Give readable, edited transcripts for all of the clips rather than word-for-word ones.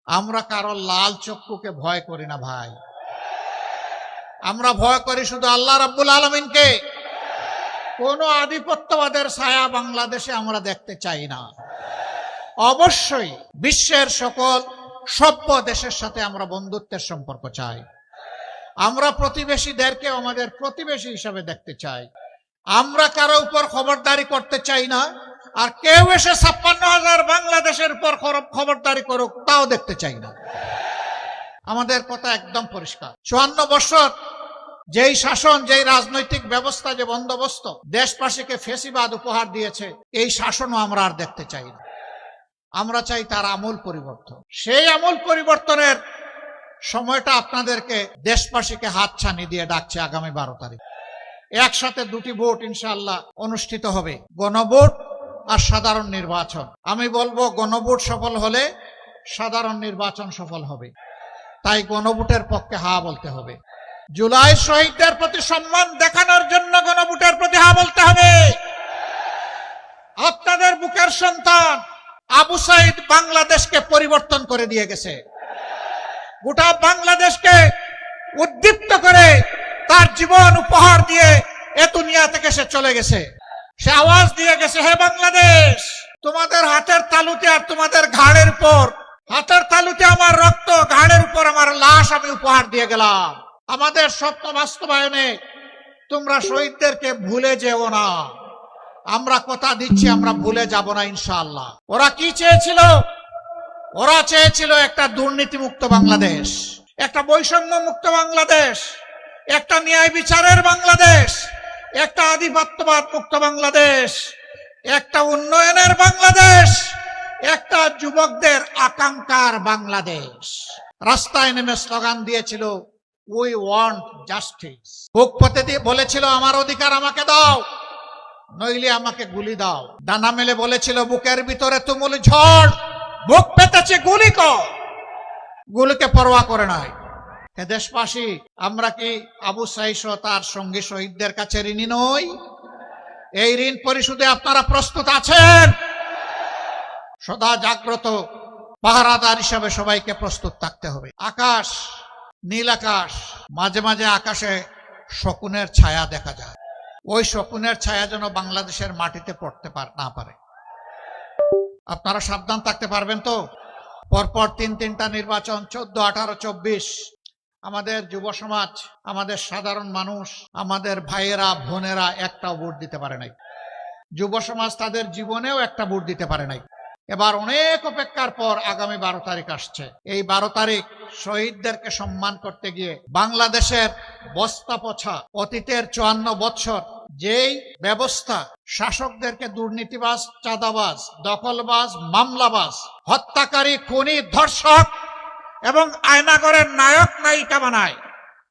আমরা কারো লাল চক্ষুকে ভয় করি না ভাই, আমরা ভয় করি শুধু আল্লাহ রাব্বুল আলামিনকে। কোন আধিপত্যবাদের ছায়া বাংলাদেশে আমরা দেখতে চাই না। অবশ্যই বিশ্বের সকল সভ্য দেশের সাথে আমরা বন্ধুত্বের সম্পর্ক চাই। আমরা প্রতিবেশীদেরকে আমাদের প্রতিবেশী হিসাবে দেখতে চাই। আমরা কারো উপর খবরদারি করতে চাই না, আর কেউ এসে 56,000 বাংলাদেশের উপর খবরদারি করুক তাও দেখতে চাই না। আমাদের কথা একদম পরিষ্কার। 54 বছর যেই শাসন, যেই রাজনৈতিক ব্যবস্থা, যে বন্দোবস্ত দেশবাসীকে ফেসিবাদ উপহার দিয়েছে, এই শাসনও আমরা আর দেখতে চাই না। আমরা চাই তার আমূল পরিবর্তন। সেই আমূল পরিবর্তনের সময়টা আপনাদেরকে দেশবাসীকে হাতছানি দিয়ে ডাকছে আগামী 12 তারিখ। একসাথে দুটি ভোট ইনশাআল্লাহ অনুষ্ঠিত হবে, গণভোট আর সাধারণ নির্বাচন। আমি বলবো গণভোট সফল হলে সাধারণ নির্বাচন সফল হবে, তাই গণভোটের পক্ষে হা বলতে হবে। জুলাই শহীদদের প্রতি সম্মান দেখানোর জন্য গণভোটের প্রতি হা বলতে হবে। আপনাদের বুকের সন্তান আবু সাইদ বাংলাদেশকে পরিবর্তন করে দিয়ে গেছে, গোটা বাংলাদেশকে উদ্দীপ্ত করে তার জীবন উপহার দিয়ে এ দুনিয়া থেকে সে চলে গেছে। সে আওয়াজ দিয়ে গেছে, হে বাংলাদেশ, তোমাদের হাতের তালুতে আর তোমাদের ঘাড়ের উপর, হাতের তালুতে আমার রক্ত, ঘাড়ের উপর আমার লাশ আমি উপহার দিয়ে গেলাম। আমাদের স্বপ্ন বাস্তবায়নে তোমরা শহীদদেরকে ভুলে যেও না। আমরা কথা দিচ্ছি আমরা ভুলে যাব না ইনশাআল্লাহ। ওরা কি চেয়েছিল? ওরা চেয়েছিল একটা দুর্নীতিমুক্ত বাংলাদেশ, একটা বৈষম্য মুক্ত বাংলাদেশ, একটা ন্যায় বিচারের বাংলাদেশ, একটা আধিপত্যবাদ মুক্ত বাংলাদেশ, একটা উন্নয়নের বাংলাদেশ, একটা যুবকদের আকাঙ্ক্ষার বাংলাদেশ। রাস্তায় নেমে স্লোগান দিয়েছিল, উই ওয়ান্ট জাস্টিস। বুক পেতে দিয়ে বলেছিল, আমার অধিকার আমাকে দাও, নইলে আমাকে গুলি দাও। ডানা মেলে বলেছিল, বুকের ভিতরে তুমুল ঝড়, বুক পেতেছে গুলি কর। গুলিকে পরোয়া করে নাই। হে দেশবাসী, আমরা কি আবু সাইদ ও তার সঙ্গী শহীদদের কাছে ঋণী নই? এই ঋণ পরিশোধে আপনারা প্রস্তুত আছেন? সদা জাগ্রত পাহারাদার হিসাবে সবাইকে প্রস্তুত থাকতে হবে। আকাশ, নীল আকাশ, মাঝে মাঝে আকাশে শকুনের ছায়া দেখা যায়। ওই শকুনের ছায়া যেন বাংলাদেশের মাটিতে পড়তে না পারে। আপনারা সাবধান থাকতে পারবেন তো? পরপর তিনটা নির্বাচন, 14, 18, 24। আমাদের যুব সমাজ, আমাদের সাধারণ মানুষ, আমাদের ভাইয়েরা বোনেরা একটাও ভোট দিতে পারে নাই। যুব সমাজ তাদের জীবনেও একটা ভোট দিতে পারে নাই। এবার অনেক অপেক্ষার পর আগামী 12 তারিখ আসছে। এই 12 তারিখ শহীদদেরকে সম্মান করতে গিয়ে বাংলাদেশের বস্তা পছা অতীতের 54 বছর যেই ব্যবস্থা শাসকদেরকে দুর্নীতিবাজ, চাঁদাবাজ, দখলবাজ, মামলাবাজ, হত্যাকারী, খুনি, ধর্ষক এবং আয়নাগরের নায়ক নায়িকা বানায়,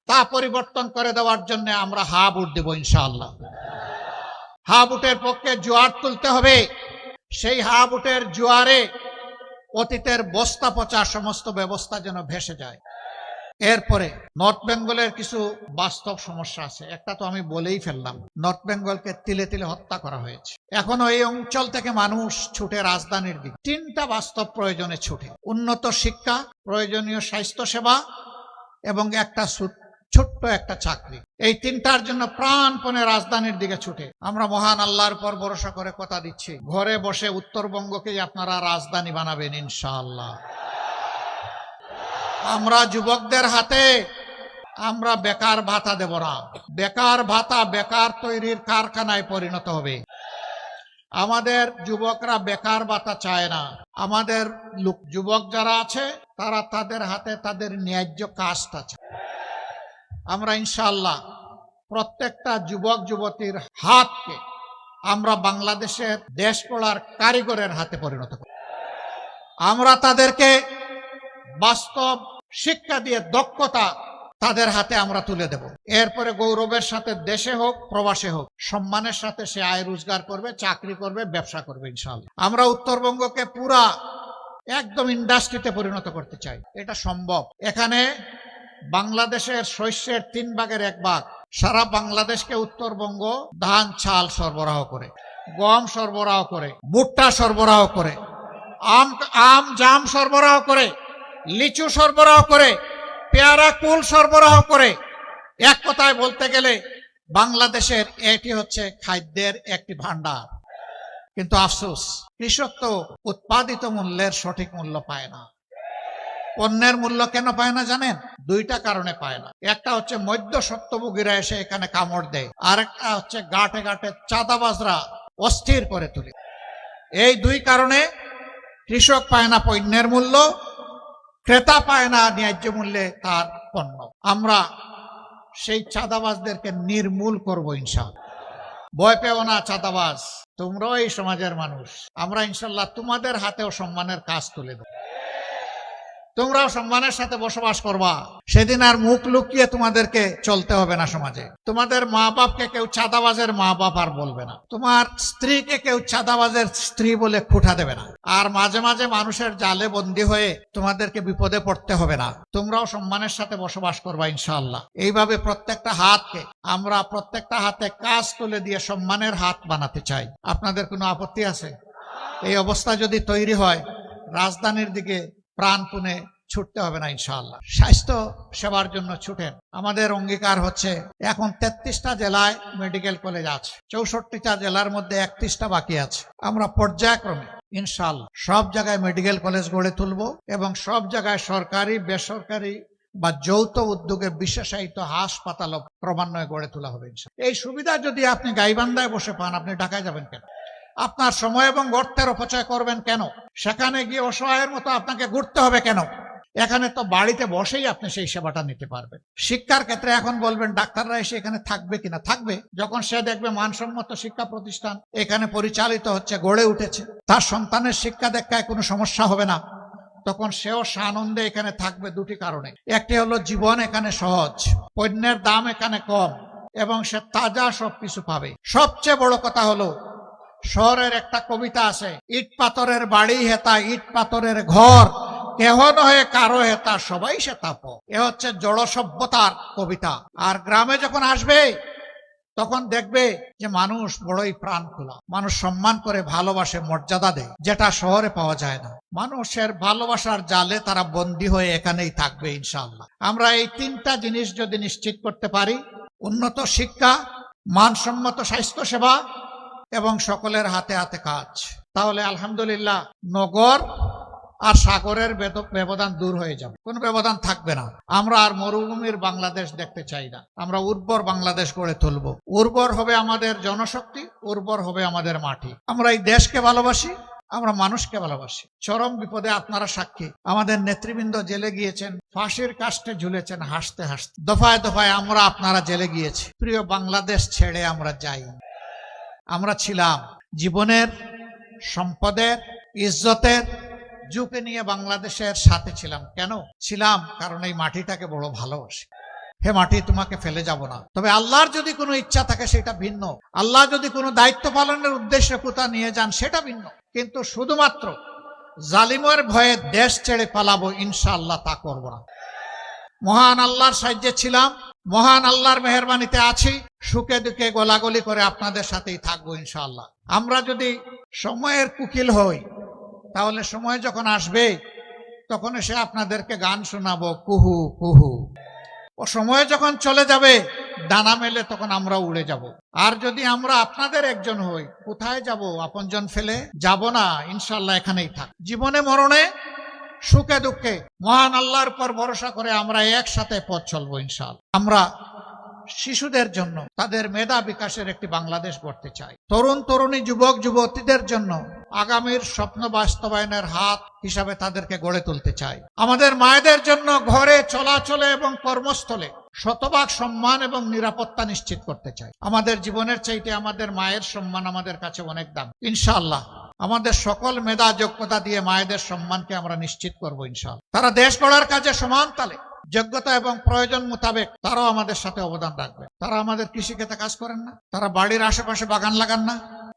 তা পরিবর্তন করে দেওয়ার জন্য আমরা হা ভোট দেব ইনশাআল্লাহ। হা ভোটের পক্ষে জোয়ার তুলতে হবে। সেই হা ভোটের জোয়ারে অতীতের বস্তা পচা সমস্ত ব্যবস্থা যেন ভেসে যায়। এরপরে নর্থ বেঙ্গলের কিছু বাস্তব সমস্যা আছে। একটা তো আমি বলেই ফেললাম, নর্থ বেঙ্গলকে তিলে তিলে হত্যা করা হয়েছে। এখনো এই অঞ্চল থেকে মানুষ ছুটে রাজধানীর দিকে। 3টা বাস্তব প্রয়োজনে ছুটে: উন্নত শিক্ষা, প্রয়োজনীয় স্বাস্থ্য সেবা এবং একটা ছোট্ট একটা চাকরি। এই 3টার জন্য প্রাণপণে রাজধানীর দিকে ছুটে। আমরা মহান আল্লাহর উপর ভরসা করে কথা দিচ্ছি, ঘরে বসে উত্তরবঙ্গকেই আপনারা রাজধানী বানাবেন ইনশাআল্লাহ। আমরা যুবকদের হাতে আমরা বেকার ভাতা দেব না। বেকার ভাতা বেকার তৈরির কারখানায় পরিণত হবে। আমাদের যুবকরা বেকার ভাতা চায় না। আমাদের যুবক যারা আছে তারা তাদের হাতে তাদের ন্যায্য কাজটা চায়। আমরা ইনশাআল্লাহ প্রত্যেকটা যুবক যুবতীর হাতকে আমরা বাংলাদেশের দেশ গড়ার কারিগরের হাতে পরিণত করব। আমরা তাদেরকে বাস্তব শিক্ষা দিয়ে দক্ষতা তাদের হাতে আমরা তুলে দেব। এরপরে গৌরবের সাথে দেশে হোক প্রবাসে হোক সম্মানের সাথে সে আয় রোজগার করবে, চাকরি করবে, ব্যবসা করবে ইনশাআল্লাহ। আমরা উত্তরবঙ্গকে পুরা একদম ইন্ডাস্ট্রিতে পরিণত করতে চাই। এটা সম্ভব। এখানে বাংলাদেশের শস্যের 3 ভাগের 1 ভাগ সারা বাংলাদেশকে উত্তরবঙ্গ ধান চাল সরবরাহ করে, গম সরবরাহ করে, ভুট্টা সরবরাহ করে, আম জাম সরবরাহ করে। লিচু সরবরাহ করে, পেয়ারা কুল সরবরাহ করে। এক কথায় বলতে গেলে বাংলাদেশের এটি হচ্ছে খাদ্যের একটি ভান্ডার। কিন্তু আফসোস, কৃষক তো উৎপাদিত মূল্যের সঠিক মূল্য পায় না। পণ্যের মূল্য কেন পায় না জানেন? দুইটা কারণে পায় না। একটা হচ্ছে মধ্যস্বত্বভোগীরা এসে এখানে কামড় দেয়, আর একটা হচ্ছে গাঁটে গাঁটে চাঁদাবাজরা অস্থির করে তোলে। এই দুই কারণে কৃষক পায় না পণ্যের মূল্য, ক্রেতা পায় না ন্যায্য মূল্যে তার পণ্য। আমরা সেই চাঁদাবাজদেরকে নির্মূল করবো ইনশাআল্লাহ। ভয় পেও না চাঁদাবাজ, তোমরাও এই সমাজের মানুষ। আমরা ইনশাআল্লাহ তোমাদের হাতেও সম্মানের কাজ তুলে দেব। তোমরাও সম্মানের সাথে বসবাস করবা। সেদিন আর মুখ লুকিয়ে তোমাদেরকে চলতে হবে না সমাজে। তোমাদের মা বাপকে কেউ চাঁদাবাজের মা বাপ আর বলবে না। তোমার স্ত্রীকে কেউ চাঁদাবাজের স্ত্রী বলে খুঁটা দেবে না। আর মাঝে মাঝে মানুষের জালে বন্দী হয়ে তোমাদেরকে বিপদে পড়তে হবে না। তোমরাও সম্মানের সাথে বসবাস করবা ইনশাআল্লাহ। এইভাবে প্রত্যেকটা হাতকে আমরা প্রত্যেকটা হাতে কাজ তুলে দিয়ে সম্মানের হাত বানাতে চাই। আপনাদের কোনো আপত্তি আছে? এই অবস্থা যদি তৈরি হয়, রাজধানীর দিকে প্রাণপণে ছুটতে হবে না ইনশাআল্লাহ। স্বাস্থ্য সেবার জন্য ছুটেন। আমাদের অঙ্গীকার হচ্ছে এখন 33টা জেলায় মেডিকেল কলেজ আছে, 64টা জেলার মধ্যে 31টা বাকি আছে। আমরা পর্যায়ক্রমে ইনশাআল্লাহ সব জায়গায় মেডিকেল কলেজ গড়ে তুলব এবং সব জায়গায় সরকারি, বেসরকারি বা যৌথ উদ্যোগে বিশেষায়িত হাসপাতাল ক্রমান্বয়ে গড়ে তোলা হবে ইনশাআল্লাহ। এই সুবিধা যদি আপনি গাইবান্ধায় বসে পান, আপনি ঢাকায় যাবেন কেন? আপনার সময় এবং অর্থের অপচয় করবেন কেন? সেখানে গিয়ে অসহায়ের মতো আপনাকে ঘুরতে হবে কেন? এখানে তো বাড়িতে বসেই আপনি সেই সেবাটা নিতে পারবেন। শিক্ষার ক্ষেত্রে এখন বলবেন ডাক্তাররা এসে এখানে থাকবে কিনা? থাকবে। যখন সে দেখবে মানসম্মত শিক্ষা প্রতিষ্ঠান এখানে পরিচালিত হচ্ছে, গড়ে উঠেছে, তার সন্তানের শিক্ষা দীক্ষায় কোনো সমস্যা হবে না, তখন সেও সানন্দে এখানে থাকবে। দুটি কারণে, একটি হলো জীবন এখানে সহজ, পণ্যের দাম এখানে কম এবং সে তাজা সবকিছু পাবে। সবচেয়ে বড় কথা হলো, শহরের একটা কবিতা আছে, ইট পাথরের বাড়ি হেতা ইট পাথরের ঘর, কেহ নহে কারো হেতা সবাই সে তাপ। এ হচ্ছে জড় সভ্যতার কবিতা। আর গ্রামে যখন আসবে তখন দেখবে যে মানুষ বড়ই প্রাণ খোলা, মানুষ সম্মান করে, ভালোবাসে, মর্যাদা দেয়, যেটা শহরে পাওয়া যায় না। মানুষের ভালোবাসার জালে তারা বন্দী হয়ে এখানেই থাকবে ইনশাআল্লাহ। আমরা এই তিনটা জিনিস যদি নিশ্চিত করতে পারি, উন্নত শিক্ষা, মানসম্মত স্বাস্থ্য সেবা এবং সকলের হাতে হাতে কাজ, তাহলে আলহামদুলিল্লাহ নগর আর সাগরের ব্যবধান দূর হয়ে যাবে, কোনো ব্যবধান থাকবে না। আমরা আর মরুভূমির বাংলাদেশ দেখতে চাই না। আমরা উর্বর বাংলাদেশ গড়ে তুলব। উর্বর হবে আমাদের জনশক্তি, উর্বর হবে আমাদের মাটি। আমরা এই দেশকে ভালোবাসি, আমরা মানুষকে ভালোবাসি। চরম বিপদে আপনারা সাক্ষী, আমাদের নেতৃবৃন্দ জেলে গিয়েছেন, ফাঁসির কাস্টে ঝুলেছেন হাসতে হাসতে। দফায় দফায় আমরা আপনারা জেলে গিয়েছি। প্রিয় বাংলাদেশ ছেড়ে আমরা যাই। আমরা ছিলাম জীবনের, সম্পদের, ইজ্জতের ঝুঁকি নিয়ে বাংলাদেশের সাথে ছিলাম। কেন ছিলাম? কারণ এই মাটিটাকে বড় ভালোবাসি। হে মাটি, তোমাকে ফেলে যাব না। তবে আল্লাহর যদি কোনো ইচ্ছা থাকে সেটা ভিন্ন। আল্লাহ যদি কোনো দায়িত্ব পালনের উদ্দেশ্যে কোথাও নিয়ে যান সেটা ভিন্ন। কিন্তু শুধুমাত্র জালিমের ভয়ে দেশ ছেড়ে পালাবো ইনশাআল্লাহ তা করব না। মহান আল্লাহর সাহায্যে ছিলাম, মহান আল্লাহর মেহেরবানিতে আছি, সুখে দুঃখে গোলাগুলি করে আপনাদের সাথেই থাকবো ইনশাআল্লাহ। আমরা যদি সময়ের কুকিল হই, তাহলে সময় যখন আসবে তখন এসে আপনাদেরকে গান শোনাবো কুহু কুহু। ও সময় যখন চলে যাবে ডানা মেলে, তখন আমরা উড়ে যাব। আর যদি আমরা আপনাদের একজন হই, কোথায় যাব? আপনজন ফেলে যাব না ইনশাআল্লাহ, এখানেই থাক। জীবনে মরণে, সুখে দুঃখে মহান আল্লাহর উপর ভরসা করে আমরা একসাথে পথ চলবো ইনশাআল্লাহ। আমরা শিশুদের জন্য তাদের মেধা বিকাশের একটি বাংলাদেশ গড়তে চাই। তরুণ তরুণী, যুবক যুবতীদের জন্য আগামীর স্বপ্ন বাস্তবায়নের হাত হিসাবে তাদেরকে গড়ে তুলতে চাই। আমাদের মায়েদের জন্য ঘরে, চলাচলে এবং কর্মস্থলে শতভাগ সম্মান এবং নিরাপত্তা নিশ্চিত করতে চাই। আমাদের জীবনের চাইতে আমাদের মায়ের সম্মান আমাদের কাছে অনেক দাম। ইনশাআল্লাহ আমাদের সকল মেধা যোগ্যতা দিয়ে মায়েদের সম্মানকে আমরা নিশ্চিত করবো ইনশাআল্লাহ। তারা দেশ গড়ার কাজে সমান তালে, যোগ্যতা এবং প্রয়োজন মোতাবেক তারাও আমাদের সাথে অবদান রাখবে। তারা আমাদের কৃষিক্ষেত্রে কাজ করেন না, তারা বাড়ির আশেপাশে বাগান লাগান না,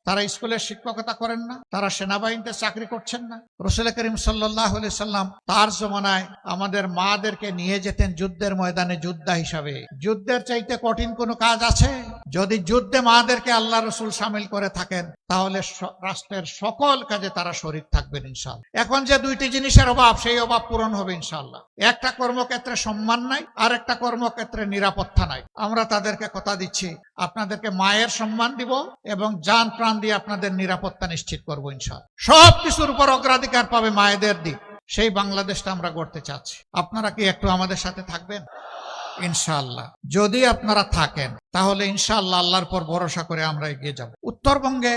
তারা স্কুলের শিক্ষকতা করেন না, তারা সেনাবাহিনীতে চাকরি করছেন না। রাসূল করিম সাল্লাল্লাহু আলাইহি সাল্লাম তার জমানায় আমাদের মাদেরকে নিয়ে যেতেন যুদ্ধের ময়দানে যোদ্ধা হিসাবে। যুদ্ধের চাইতে কঠিন কোনো কাজ আছে? যদি যুদ্ধে মাদেরকে আল্লাহ রসুল সামিল করে থাকেন তাহলে রাষ্ট্রের সকল কাজে তারা শরীক থাকবেন ইনশাআল্লাহ। এখন যে দুইটি জিনিসের অভাব, সেই অভাব পূরণ হবে ইনশাআল্লাহ। একটা কর্মক্ষেত্রে সম্মান নাই, আর একটা কর্মক্ষেত্রে নিরাপত্তা নাই। আমরা তাদেরকে কথা দিচ্ছি, আপনাদেরকে মায়ের সম্মান দিব এবং জান প্রাণ দিয়ে আপনাদের নিরাপত্তা নিশ্চিত করবো ইনশাআল্লাহ। সব কিছুর উপর অগ্রাধিকার পাবে মায়েদের দিক। সেই বাংলাদেশটা আমরা গড়তে চাচ্ছি। আপনারা কি একটু আমাদের সাথে থাকবেন? ইনশাআল্লাহ যদি আপনারা থাকেন তাহলে ইনশাআল্লাহ আল্লাহর পর ভরসা করে আমরা এগিয়ে যাব। উত্তরবঙ্গে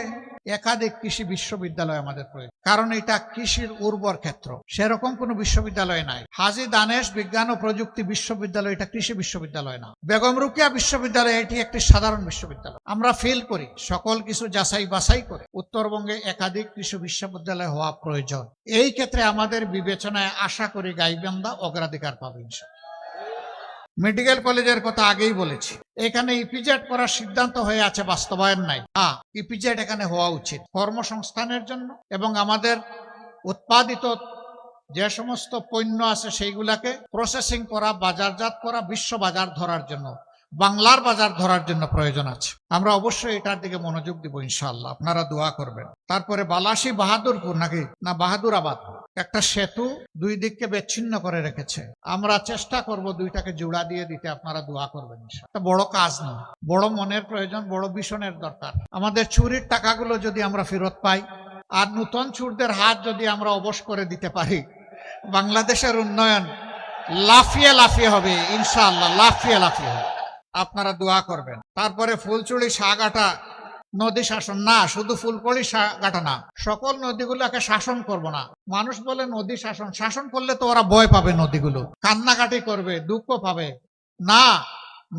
একাধিক কৃষি বিশ্ববিদ্যালয় আমাদের প্রয়োজন, কারণ এটা কৃষির উর্বর ক্ষেত্র। সেরকম কোনো বিশ্ববিদ্যালয় নাই। হাজী দানেশ বিজ্ঞান ও প্রযুক্তি বিশ্ববিদ্যালয় এটা কৃষি বিশ্ববিদ্যালয় না। বেগম রোকেয়া বিশ্ববিদ্যালয় এটি একটি সাধারণ বিশ্ববিদ্যালয়। আমরা ফিল করি সকল কিছু যাচাই বাছাই করে উত্তরবঙ্গে একাধিক কৃষি বিশ্ববিদ্যালয় হওয়া প্রয়োজন। এই ক্ষেত্রে আমাদের বিবেচনায় আশা করি গাইবান্ধা অগ্রাধিকার পাবে ইনশাআল্লাহ। মেডিকেল কলেজের কথা আগেই বলেছি, এখানে ইপিজেড করার সিদ্ধান্ত হয়ে আছে, বাস্তবায়ন নাই। ইপিজেড এখানে হওয়া উচিত কর্মসংস্থানের জন্য এবং আমাদের উৎপাদিত যে সমস্ত পণ্য আছে সেইগুলাকে প্রসেসিং করা, বাজারজাত করা, বিশ্ব বাজার ধরার জন্য, বাংলার বাজার ধরার জন্য প্রয়োজন আছে। আমরা অবশ্যই এটার দিকে মনোযোগ দিব ইনশাআল্লাহ। আপনারা দোয়া করবেন। তারপরে বালাসী বাহাদুরপুর নাকি না বাহাদুরাবাদ একটা সেতু দুই দিককে বিচ্ছিন্ন করে রেখেছে। আমরা চেষ্টা করব দুইটাকে জোড়া দিয়ে দিতে, আপনারা দোয়া করবেন ইনশাআল্লাহ। বড় কাজ না, বড় মনের প্রয়োজন, বড় ভীষণের দরকার। আমাদের চুরির টাকাগুলো যদি আমরা ফেরত পাই আর নূতন চোরদের হাত যদি আমরা অবশ করে দিতে পারি, বাংলাদেশের উন্নয়ন লাফিয়ে লাফিয়ে হবে ইনশাআল্লাহ, লাফিয়ে লাফিয়ে হবে। আপনারা দোয়া করবেন। তারপরে ফুলচুড়ি সাগাটা নদী শাসন না, শুধু ফুলকড়ি সাগাটা না, সকল নদীগুলোকে শাসন করব না। মানুষ বলে নদী শাসন, শাসন করলে তো ওরা ভয় পাবে, নদীগুলো কান্নাকাটি করবে, দুঃখ পাবে না।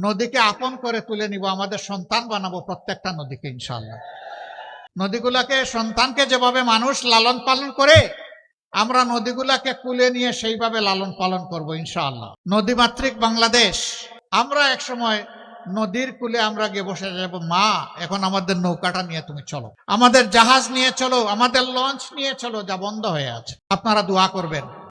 নদীকে আপন করে তুলে নিব, আমাদের সন্তান বানাবো প্রত্যেকটা নদীকে ইনশাআল্লাহ। নদীগুলাকে সন্তানকে যেভাবে মানুষ লালন পালন করে, আমরা নদীগুলাকে কুলে নিয়ে সেইভাবে লালন পালন করব ইনশাআল্লাহ। নদীমাতৃক বাংলাদেশ। আমরা এক সময় নদীর কূলে আমরা গিয়ে বসে যাব, মা এখন আমাদের নৌকাটা নিয়ে তুমি চলো, আমাদের জাহাজ নিয়ে চলো, আমাদের লঞ্চ নিয়ে চলো, যা বন্ধ হয়ে আছে। আপনারা দোয়া করবেন